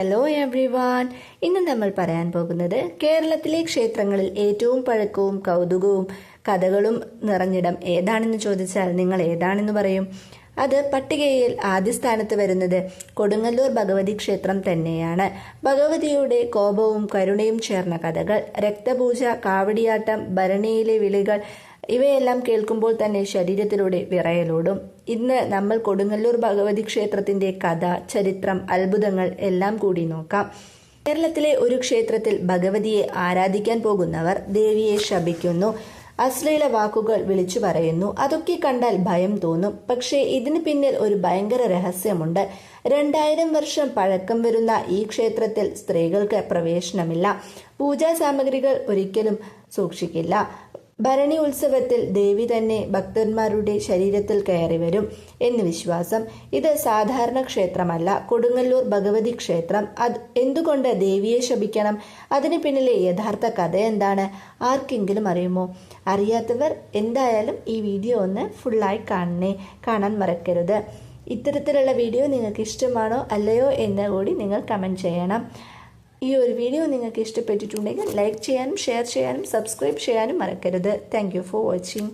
Hello everyone. ഇന്ന് നമ്മൾ പറയാൻ പോകുന്നത് കേരളത്തിലെ ക്ഷേത്രങ്ങളിൽ ഏറ്റവും പഴക്കവും കൗതുകവും കഥകളും നിറഞ്ഞിടം ഏതാണെന്ന് ചോദിച്ചാൽ നിങ്ങൾ ഏതാണെന്ന് പറയും? അത് പട്ടികയിൽ ആദ്യ സ്ഥാനത്ത് വരുന്നത് കൊടുങ്ങല്ലൂർ ഭഗവതി ക്ഷേത്രം തന്നെയാണ്. ഭഗവതിയുടെ കോപവും കരുണയും ചേർന്ന കഥകൾ, രക്തപൂജ, കാവടിയാട്ടം, ഭരണിയിലെ വിളികൾ ഇവയെല്ലാം കേൾക്കുമ്പോൾ തന്നെ ശരീരത്തിലൂടെ വിറയലോടും. ഇന്ന് നമ്മൾ കൊടുങ്ങല്ലൂർ ഭഗവതി ക്ഷേത്രത്തിന്റെ കഥ, ചരിത്രം, അത്ഭുതങ്ങൾ എല്ലാം കൂടി നോക്കാം. കേരളത്തിലെ ഒരു ക്ഷേത്രത്തിൽ ഭഗവതിയെ ആരാധിക്കാൻ പോകുന്നവർ ദേവിയെ ശപിക്കുന്നു, അശ്ലീല വാക്കുകൾ വിളിച്ചു പറയുന്നു. അതൊക്കെ കണ്ടാൽ ഭയം തോന്നും. പക്ഷേ ഇതിന് പിന്നിൽ ഒരു ഭയങ്കര രഹസ്യമുണ്ട്. 2000 വർഷം പഴക്കം വരുന്ന ഈ ക്ഷേത്രത്തിൽ സ്ത്രീകൾക്ക് പ്രവേശനമില്ല. പൂജാ സാമഗ്രികൾ ഒരിക്കലും സൂക്ഷിക്കില്ല. ഭരണി ഉത്സവത്തിൽ ദേവി തന്നെ ഭക്തന്മാരുടെ ശരീരത്തിൽ കയറി വരും എന്ന് വിശ്വാസം. ഇത് സാധാരണ ക്ഷേത്രമല്ല, കൊടുങ്ങല്ലൂർ ഭഗവതി ക്ഷേത്രം. എന്തുകൊണ്ട് ദേവിയെ ശപിക്കണം? അതിന് പിന്നിലെ യഥാർത്ഥ കഥ എന്താണ്? ആർക്കെങ്കിലും അറിയുമോ? അറിയാത്തവർ എന്തായാലും ഈ വീഡിയോ ഒന്ന് ഫുള്ളായി കാണാൻ മറക്കരുത്. ഇത്തരത്തിലുള്ള വീഡിയോ നിങ്ങൾക്ക് ഇഷ്ടമാണോ അല്ലയോ എന്ന് കൂടി നിങ്ങൾ കമൻറ്റ് ചെയ്യണം. ഈ ഒരു വീഡിയോ നിങ്ങൾക്ക് ഇഷ്ടപ്പെട്ടിട്ടുണ്ടെങ്കിൽ ലൈക്ക് ചെയ്യാനും ഷെയർ ചെയ്യാനും സബ്സ്ക്രൈബ് ചെയ്യാനും മറക്കരുത്. Thank you for watching.